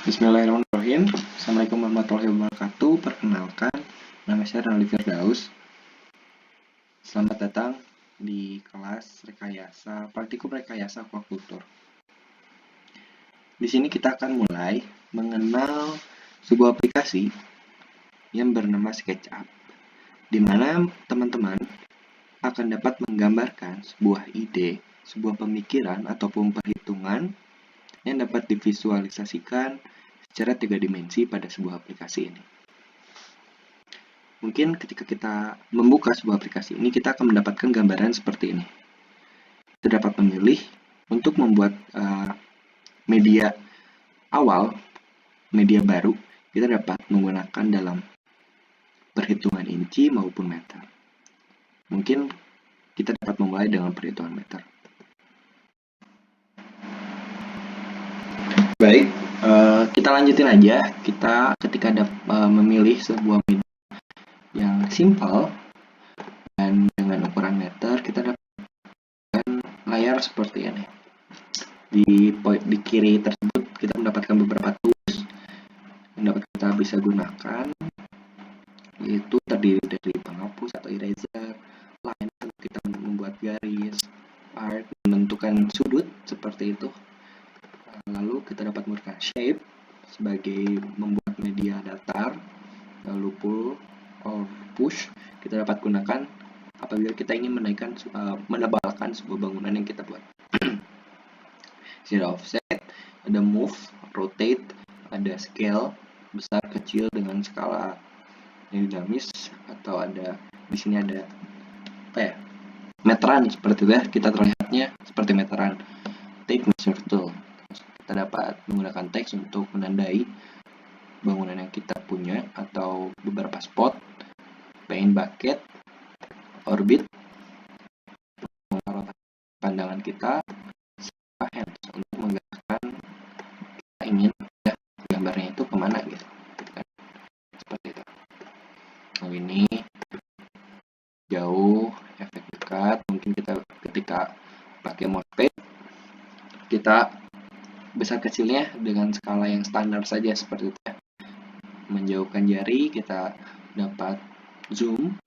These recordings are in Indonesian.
Bismillahirrahmanirrahim. Assalamualaikum warahmatullahi wabarakatuh. Perkenalkan, nama saya Randy Firdaus. Selamat datang di kelas praktikum rekayasa aquaculture. Di sini kita akan mulai mengenal sebuah aplikasi yang bernama SketchUp, di mana teman-teman akan dapat menggambarkan sebuah ide, sebuah pemikiran ataupun perhitungan yang dapat divisualisasikan secara 3 dimensi pada sebuah aplikasi ini. Mungkin ketika kita membuka sebuah aplikasi ini, kita akan mendapatkan gambaran seperti ini. Kita dapat memilih untuk membuat media awal, media baru, kita dapat menggunakan dalam perhitungan inci maupun meter. Mungkin kita dapat memulai dengan perhitungan meter. Baik, kita lanjutin aja. Kita ketika memilih sebuah media yang simple dan dengan ukuran meter, kita dapatkan layar seperti ini. Di kiri tersebut kita mendapatkan beberapa tools yang dapat kita bisa gunakan, yaitu terdiri dari penghapus atau eraser, line untuk kita membuat garis, art, menentukan sudut seperti itu. Lalu kita dapat menggunakan shape sebagai membuat media datar, lalu pull or push kita dapat gunakan apabila kita ingin menebalkan sebuah bangunan yang kita buat. Zero offset, ada move, rotate, ada scale, besar kecil dengan skala yang dinamis, atau ada di sini ada meteran seperti itu ya, kita terlihatnya seperti meteran. Take measure tool, kita dapat menggunakan teks untuk menandai bangunan yang kita punya atau beberapa spot. Paint bucket, orbit, pandangan kita, hands untuk menggerakkan kita ingin ya, gambarnya itu kemana gitu kan, seperti itu. Nah, ini jauh, efek dekat, mungkin kita ketika pakai mousepad kita besar kecilnya dengan skala yang standar saja seperti itu ya. Menjauhkan jari kita dapat zoom,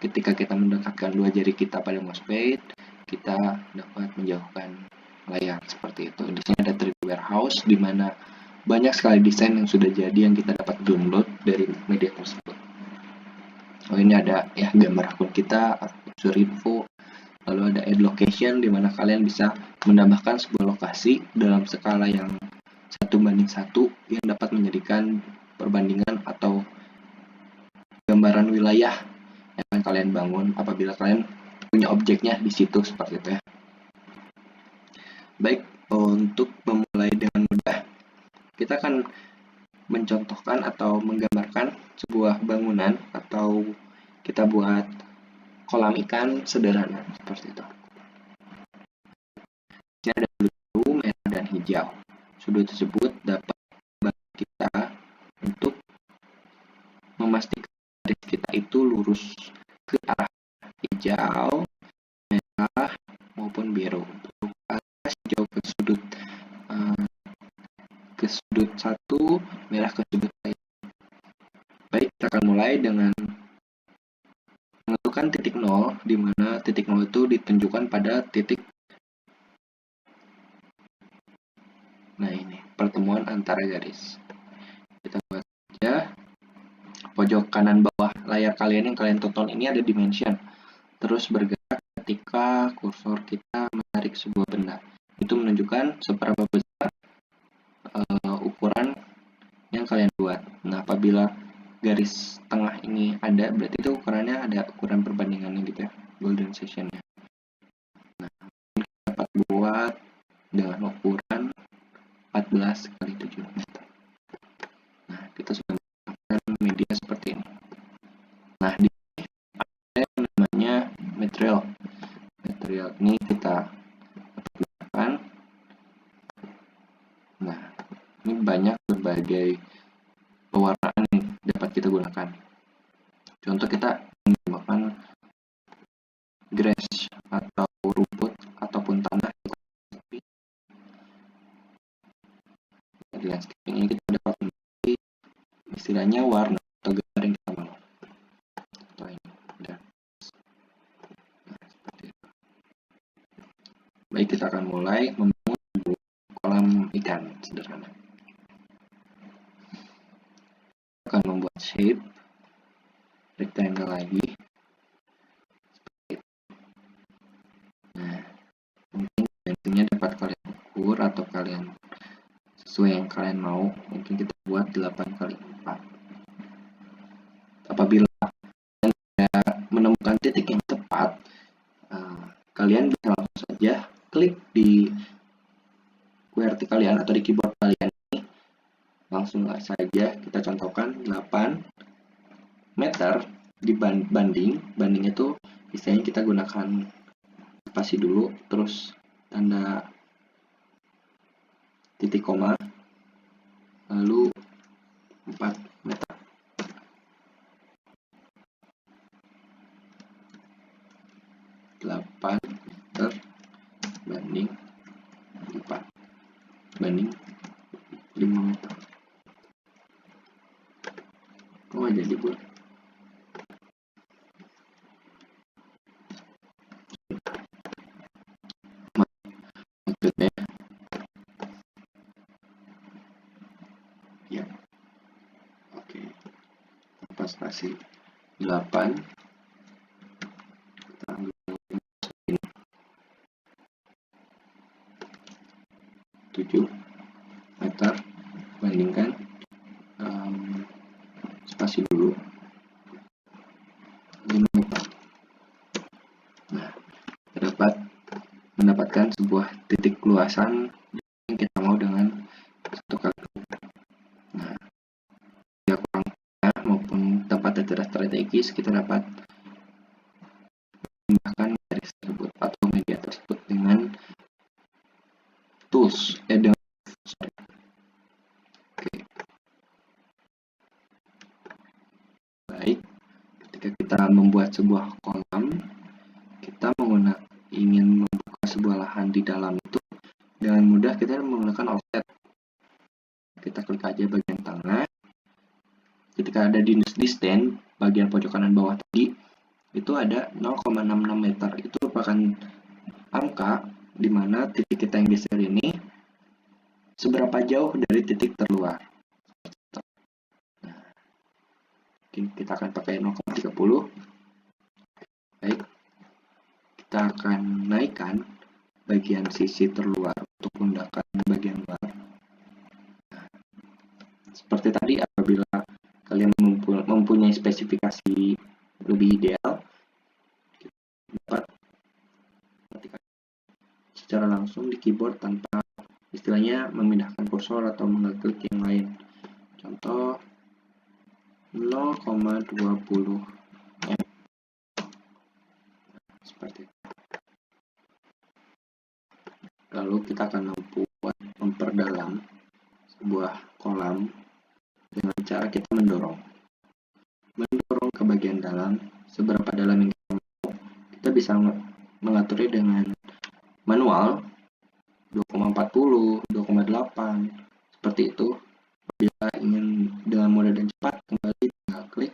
ketika kita mendekatkan 2 jari kita pada mousepad kita dapat menjauhkan layar seperti itu. Di sini ada 3D warehouse di mana banyak sekali desain yang sudah jadi yang kita dapat download dari media tersebut. Ini ada ya gambar akun kita, user info, lalu ada add location di mana kalian bisa menambahkan sebuah lokasi dalam skala yang 1:1 yang dapat menjadikan perbandingan atau gambaran wilayah yang akan kalian bangun apabila kalian punya objeknya di situ seperti itu ya. Baik, untuk memulai dengan mudah, kita akan mencontohkan atau menggambarkan sebuah bangunan atau kita buat kolam ikan sederhana seperti itu. Ini ada sudut biru, merah, dan hijau. Sudut tersebut dapat membantu kita untuk memastikan garis kita itu lurus ke arah hijau, merah, maupun biru. Untuk arah hijau ke sudut satu, merah ke sudut lain. Baik, kita akan mulai dengan menentukan titik 0, di mana titik 0 itu ditunjukkan pada titik. Nah, ini pertemuan antara garis. Kita buat saja. Pojok kanan bawah layar kalian yang kalian tonton ini ada dimension. Terus bergerak ketika kursor kita menarik sebuah benda. Itu menunjukkan seberapa besar ukuran yang kalian buat. Nah, apabila garis tengah ini ada, berarti itu ukurannya ada ukuran perbandingannya gitu ya, golden sectionnya. Nah, kita dapat buat dengan ukuran 14 kali 7 meter. Nah, kita sudah menggunakan media seperti ini. Nah, di sini ada yang namanya material. Material ini kita gunakan. Nah, ini banyak berbagai pewarnaan yang dapat kita gunakan. Contoh, kita menggunakan grass atau rumput ataupun tanah. Di landscape ini kita dapat istilahnya warna atau gambar yang kita mau. Contoh ini. Dan, nah, seperti itu. Baik, kita akan mulai membangun kolam ikan sederhana. Kita akan membuat shape rectangle lagi. Nah, mungkin dimensinya dapat kalian ukur atau kalian sesuai yang kalian mau. Mungkin kita buat 8x4. Apabila kalian menemukan titik yang tepat, kalian bisa langsung saja klik di QWERTY kalian atau di keyboard kalian ini. Langsung saja kita contohkan 8 meter banding itu biasanya kita gunakan spasi dulu, terus tanda titik koma, lalu 4 meter. Meter banding 4 banding 5 meter. Kok nggak jadi buat? Maksudnya ya, oke, tanpa spasi 8, kita ambil ini 7 meter bandingkan spasi dulu 5 meter. Nah, dapat mendapatkan sebuah titik luasan yang kita mau dengan satu kali. Nah, ya kurang maupun tempat tidak strategis, kita dapat menambahkan garis tersebut atau media tersebut dengan tools Oke. Baik, ketika kita membuat sebuah kolam, kita ingin membuka sebuah lahan di dalam itu dengan mudah. Kita menggunakan offset. Kita klik aja bagian tengah. Ketika ada di distance bagian pojok kanan bawah tadi, itu ada 0,66 meter. Itu merupakan angka di mana titik kita yang geser ini seberapa jauh dari titik terluar. Nah, kita akan pakai 0,30. Baik, kita akan naikkan bagian sisi terluar untuk menggunakan bagian luar. Nah, seperti tadi, apabila kalian mempunyai spesifikasi lebih ideal, dapat ketika secara langsung di keyboard tanpa istilahnya memindahkan kursor atau mengeklik yang lain. Contoh 0,20 m, seperti itu. Lalu kita akan memperdalam sebuah kolam dengan cara kita mendorong ke bagian dalam. Seberapa dalam yang kita mau, kita bisa mengaturnya dengan manual 2,40, 2,8 seperti itu. Bila ingin dengan mudah dan cepat, kembali tinggal klik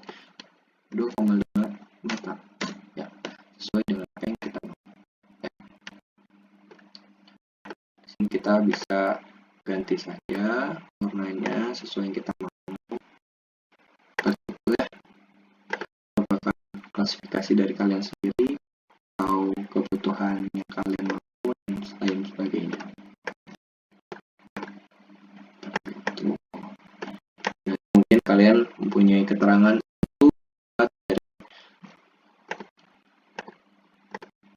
2,5 meter ya, sesuai dengan apa yang kita mau ya. Di sini kita bisa ganti saja warnanya sesuai yang kita mau. Apakah klasifikasi dari kalian sendiri atau kebutuhan yang kalian mau dan lain sebagainya. Dan mungkin kalian mempunyai keterangan itu dari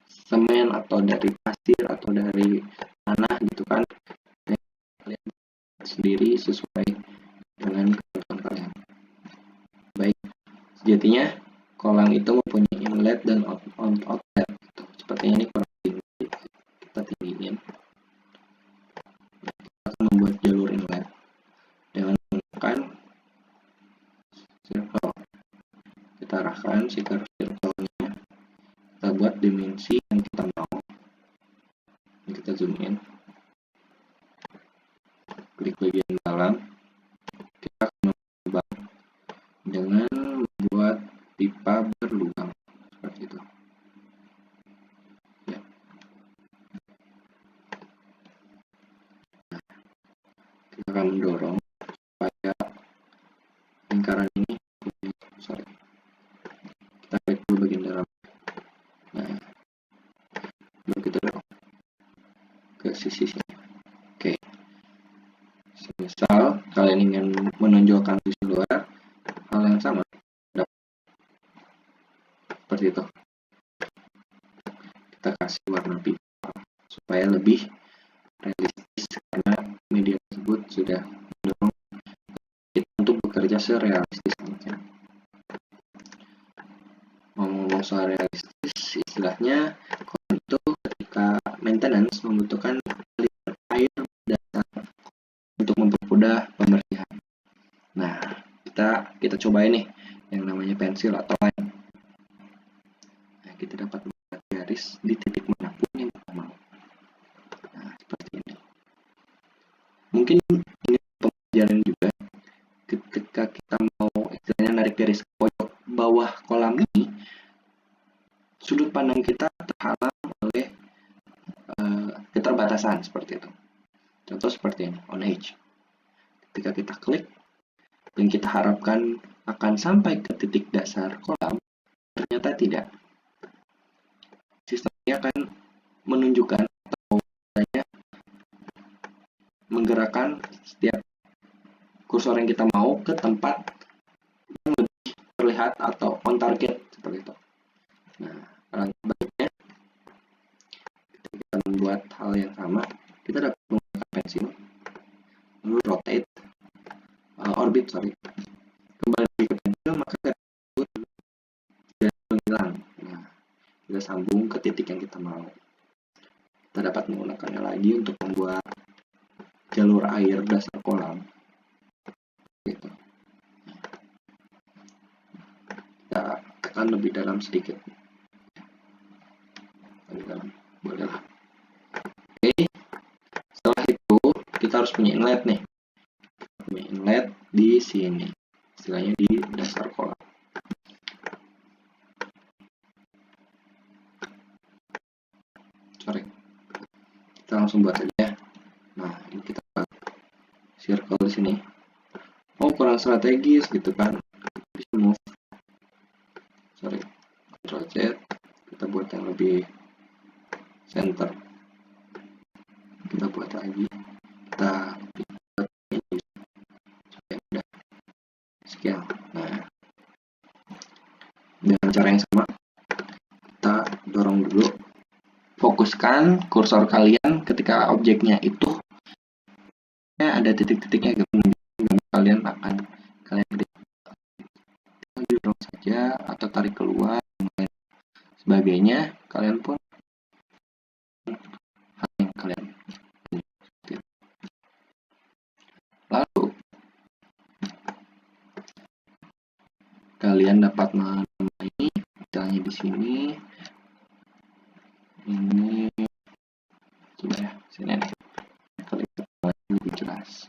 semen atau dari pasir atau dari tanah gitu kan, kalian sendiri sesuai dengan kebutuhan kalian. Baik, sejatinya kolam itu mempunyai inlet dan outlet. Sepertinya ini kurang tinggi, kita tinggiin. Kita akan membuat jalur inlet dengan menggunakan circle. Kita arahkan si circle-nya, kita buat dimensi yang kita mau. Ini kita zoom in, klik bagian dalam, kita akan mengubah kita akan mendorong supaya lingkaran ini, kita klik dulu bagian dalam. Nah, baru kita dorong ke sisi sini. Oke, misal kalian ingin menonjolkan sisi luar, hal yang sama seperti itu. Kita kasih warna pink supaya lebih realistis, karena media tersebut sudah mendorong kita untuk bekerja serealistis mungkin. Ngomong soal realistis, istilahnya itu ketika maintenance membutuhkan aliran air dasar untuk mempermudah pembersihan. Nah, kita coba ini yang namanya pensil atau line. Nah, kita dapat membuat garis di titik manapun yang kita mau. Nah, seperti ini. Mungkin ini pembelajaran juga ketika kita mau istilahnya narik garis ke pojok bawah kolam ini, sudut pandang kita terhalang oleh keterbatasan seperti itu. Contoh seperti ini, on edge. Ketika kita klik dan kita harapkan akan sampai ke titik dasar kolam, ternyata tidak. Sistemnya akan menunjukkan atau menggerakkan setiap kursor yang kita mau ke tempat yang lebih terlihat atau on target seperti itu. Nah, alangkah baiknya kita membuat hal yang sama, kita dapat menggunakan pensil, lalu rotate, orbit, kembali ke pensil, maka tersebut sudah menghilang. Nah, kita sambung ke titik yang kita mau. Kita dapat menggunakannya lagi untuk membuat jalur air dasar kolam. Gitu. Kita tekan lebih dalam sedikit. Lebih dalam, boleh. Oke, setelah itu kita harus punya inlet nih. Punya inlet di sini, istilahnya di dasar kolam. Kita langsung buat aja. Nah, ini kita buat circle di sini. Oh, kurang strategis gitu kan? Bisa move. Ctrl Z. Kita buat yang lebih center. Kita buat lagi. Kita buat ini supaya udah sekian. Nah, dengan cara yang sama, kita dorong dulu. Fokuskan kursor kalian ketika objeknya itu ada titik-titiknya, kalian klik dorong saja atau tarik keluar dan sebagainya, kalian pun hal yang kalian. Lalu kalian dapat menamai misalnya di sini ini coba ya, sini ada klik lebih jelas.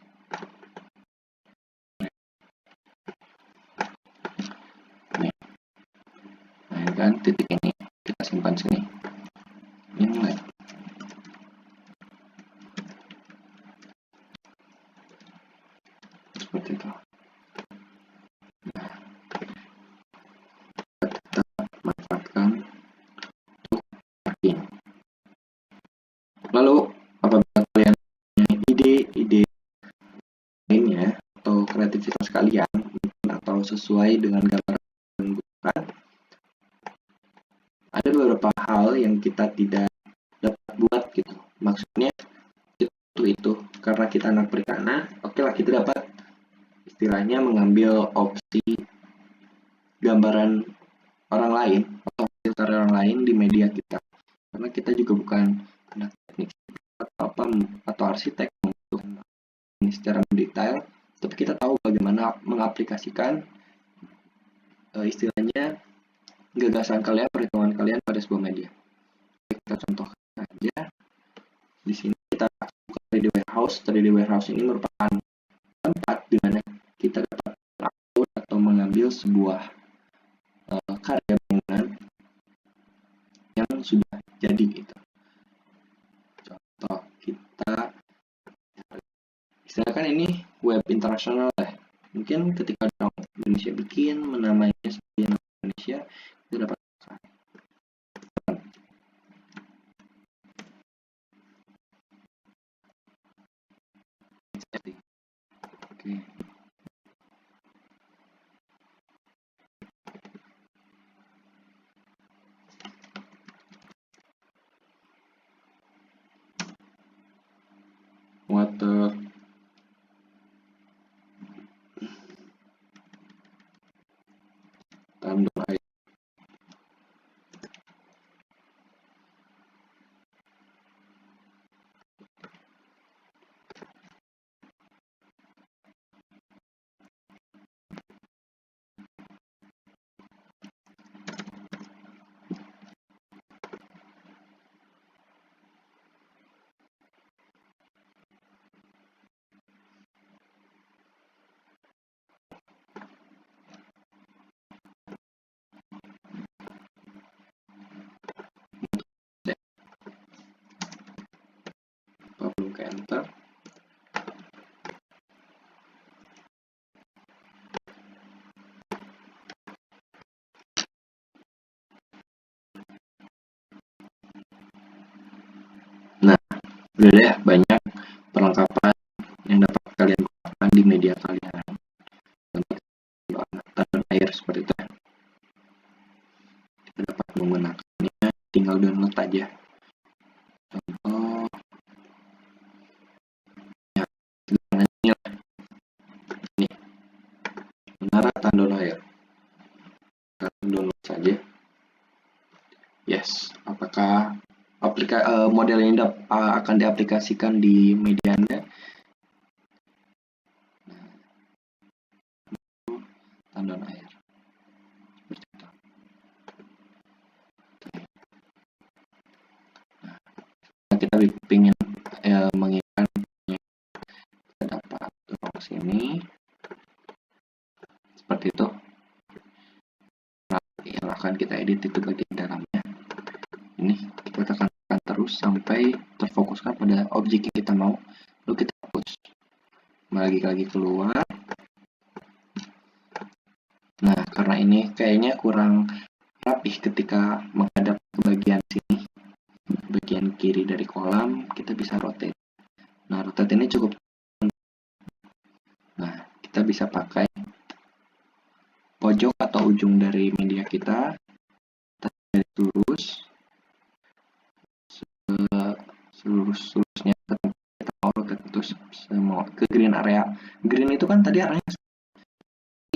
Nah, kan titik ini kita simpan sini. Inlet. Seperti itu. Nah, kita manfaatkan untuk tracking. Lalu apabila kalian punya ide-ide lainnya atau kreativitas kalian atau sesuai dengan gambar yang bukan, ada beberapa hal yang kita tidak dapat buat gitu. Maksudnya itu karena kita anak perikanan, oke lah kita dapat istilahnya mengambil opsi gambaran orang lain atau filter orang lain di media kita, karena kita juga bukan anak teknik atau apa atau arsitek untuk ini secara mendetail, tapi kita tahu bagaimana mengaplikasikan istilahnya gagasan kalian, perhitungan kalian pada sebuah media. Kita contohkan aja di sini, kita buka 3D warehouse. 3D warehouse ini merupakan tempat di mana kita dapat upload atau mengambil sebuah karya bangunan yang sudah jadi gitu. Contoh, kita Misalkan ini web internasional ya. Mungkin ketika orang Indonesia bikin menamainya sebagai nama Indonesia, itu dapat oke. Water tandon air. Belum ke enter. Nah, udah deh banyak perlengkapan yang dapat kalian gunakan di media kalian. Contoh tandon air seperti itu. Kita dapat menggunakannya, tinggal download aja. Contoh ya, ini menara tandon air. Kita download saja. Yes, apakah model ini akan diaplikasikan di media Anda? Tandon air. Seperti itu. Nah, kita ingin menginginkan kita dapat dorong sini seperti itu. Nah, yang akan kita edit itu bagian dalamnya. Ini kita tekan terus sampai terfokuskan pada objek yang kita mau, lalu kita hapus. Lagi keluar. Nah, karena ini kayaknya kurang rapih ketika menghadap ke bagian sini, bagian kiri dari kolam, kita bisa rotate. Nah, rotate ini cukup. Nah, kita bisa pakai pojok atau ujung dari media kita, tarik lurus, selurus-lurusnya kita mau rotate terus semua ke green area. Green itu kan tadi arahnya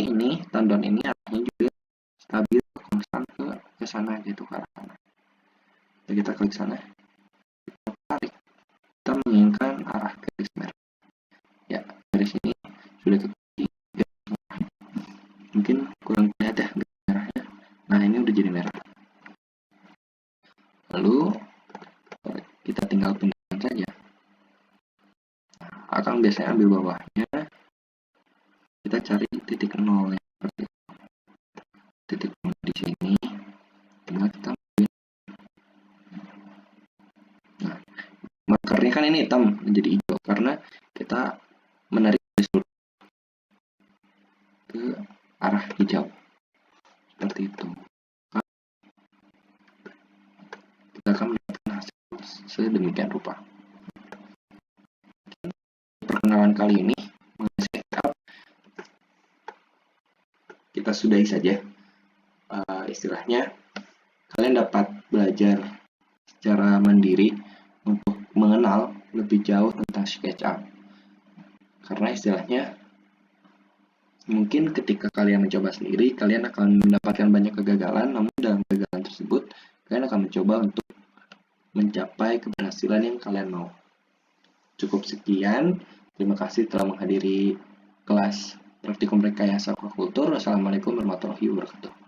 ini, tandon ini arahnya juga stabil, konstan ke sana gitu, ke arah sana. Jadi kita klik sana, kita tarik, kita menginginkan arah garis merah. Ya, dari sini sudah ke kiri, mungkin kurang kelihatan ya garis merahnya. Nah, ini udah jadi merah. Lalu kita tinggal pindahkan saja. Akan biasanya ambil bawahnya, kita cari titik nol ya, seperti itu. Titik nol di sini, tinggal kita ambil. Nah, markernya kan ini hitam menjadi hijau karena kita menarik garis ke arah hijau seperti itu. Kita akan mendapatkan hasil sedemikian rupa. Perkenalan kali ini kita sudahi saja. Istilahnya kalian dapat belajar secara mandiri untuk mengenal lebih jauh tentang SketchUp. Karena istilahnya mungkin ketika kalian mencoba sendiri, kalian akan mendapatkan banyak kegagalan, namun dalam kegagalan tersebut, kalian akan mencoba untuk mencapai keberhasilan yang kalian mau. Cukup sekian, terima kasih telah menghadiri kelas Praktikum Rekayasa Aquakultur. Wassalamualaikum warahmatullahi wabarakatuh.